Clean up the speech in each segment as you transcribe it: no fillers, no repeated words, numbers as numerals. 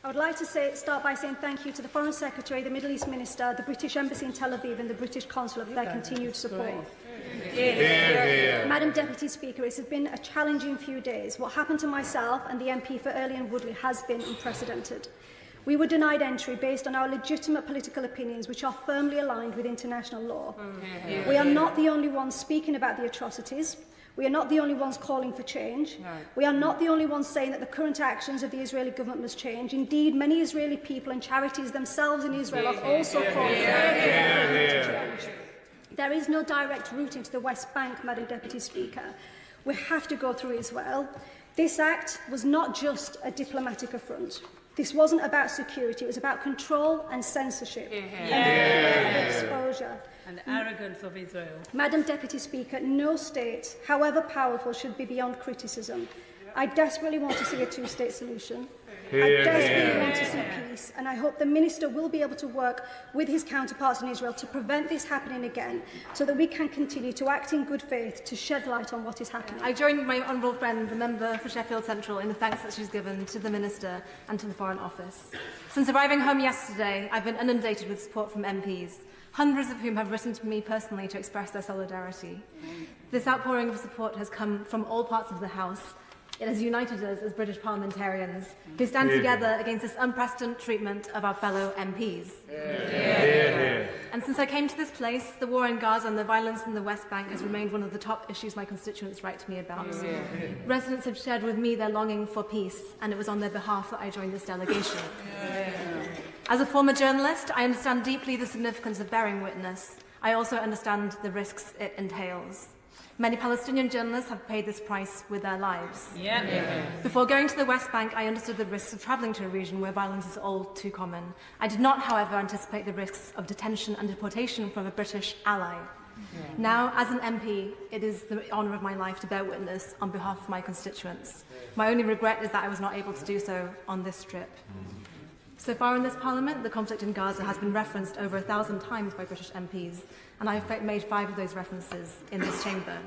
I would like to start by saying thank you to the Foreign Secretary, the Middle East Minister, the British Embassy in Tel Aviv and the British Consulate for their continued support. Madam Deputy Speaker, it has been a challenging few days. What happened to myself and the MP for Early and Woodley has been unprecedented. We were denied entry based on our legitimate political opinions, which are firmly aligned with international law. We are not the only ones speaking about the atrocities. We are not the only ones calling for change. No. We are not the only ones saying that the current actions of the Israeli government must change. Indeed, many Israeli people and charities themselves in Israel are also calling for change. There is no direct route into the West Bank, Madam Deputy Speaker. We have to go through Israel. This act was not just a diplomatic affront. This wasn't about security, it was about control and censorship and exposure. And arrogance of Israel. Madam Deputy Speaker, no state, however powerful, should be beyond criticism. I desperately want to see a two-state solution. I desperately want to see peace, and I hope the Minister will be able to work with his counterparts in Israel to prevent this happening again, so that we can continue to act in good faith to shed light on what is happening. I join my honourable friend, the member for Sheffield Central, in the thanks that she's given to the Minister and to the Foreign Office. Since arriving home yesterday, I've been inundated with support from MPs, hundreds of whom have written to me personally to express their solidarity. This outpouring of support has come from all parts of the House. It has united us as British parliamentarians who stand together against this unprecedented treatment of our fellow MPs. And since I came to this place, the war in Gaza and the violence in the West Bank has remained one of the top issues my constituents write to me about. Residents have shared with me their longing for peace, and it was on their behalf that I joined this delegation. As a former journalist, I understand deeply the significance of bearing witness. I also understand the risks it entails. Many Palestinian journalists have paid this price with their lives. Before going to the West Bank, I understood the risks of travelling to a region where violence is all too common. I did not, however, anticipate the risks of detention and deportation from a British ally. Now, as an MP, it is the honour of my life to bear witness on behalf of my constituents. My only regret is that I was not able to do so on this trip. So far in this Parliament, the conflict in Gaza has been referenced over 1,000 times by British MPs, and I have made 5 of those references in this chamber.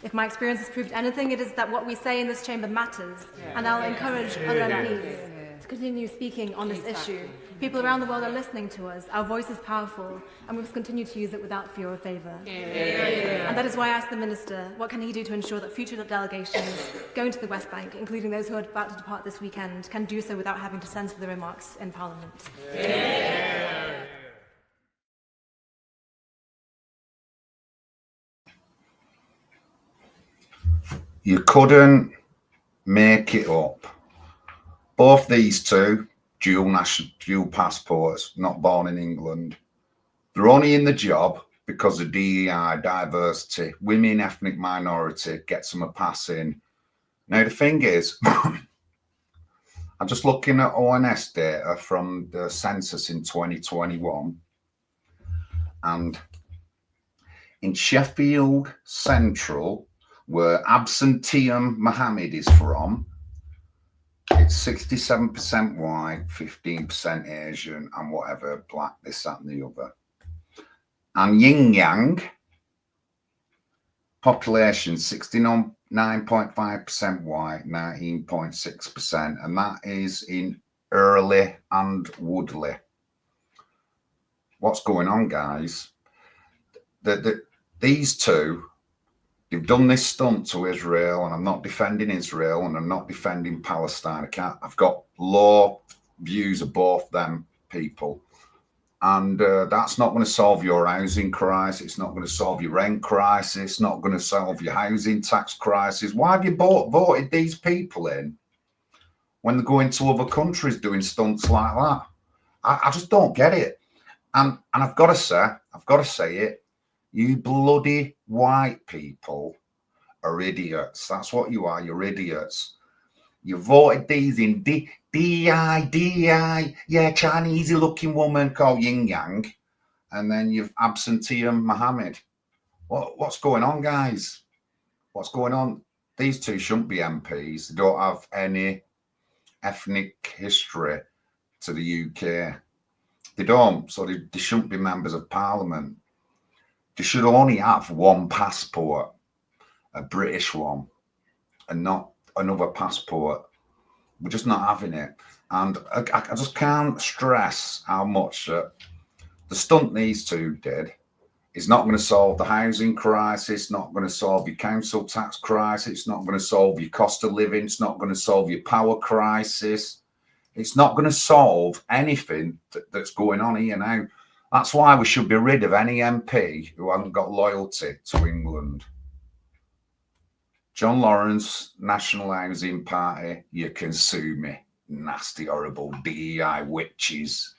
If my experience has proved anything, it is that what we say in this chamber matters, and I'll encourage other MPs to continue speaking on this issue. People around the world are listening to us. Our voice is powerful, and we must continue to use it without fear or favour. And that is why I asked the Minister, what can he do to ensure that future delegations going to the West Bank, including those who are about to depart this weekend, can do so without having to censor their remarks in Parliament? You couldn't make it up. Both these two, dual passports, not born in England. They're only in the job because of DEI, diversity, women, ethnic minority, gets them a pass in. Now, the thing is, I'm just looking at ONS data from the census in 2021, and in Sheffield Central, where absenteeism Mohammed is from, it's 67% white, 15% Asian, and whatever, black, this, that, and the other. And Yin Yang, population 69.5% white, 19.6%, and that is in Early and Woodley. What's going on, guys? These two, they've done this stunt to Israel, and I'm not defending Israel and I'm not defending Palestine. I've got low views of both them people. And that's not going to solve your housing crisis. It's not going to solve your rent crisis. It's not going to solve your housing tax crisis. Why have you voted these people in when they're going to other countries doing stunts like that? I just don't get it. And I've got to say it. You bloody white people are idiots. That's what you are. You're idiots. You voted these in DEI, yeah, Chinese-looking woman called Yin Yang, and then you've absenteeism Mohammed. What's going on, guys? What's going on? These two shouldn't be MPs. They don't have any ethnic history to the UK. They don't, so they shouldn't be members of Parliament. They should only have one passport, a British one, and not another passport. We're just not having it. And I just can't stress how much the stunt these two did is not going to solve the housing crisis, not going to solve your council tax crisis, it's not going to solve your cost of living, it's not going to solve your power crisis. It's not going to solve anything that's going on here now. That's why we should be rid of any MP who hasn't got loyalty to England. John Lawrence, National Housing Party, you can sue me. Nasty, horrible DEI witches.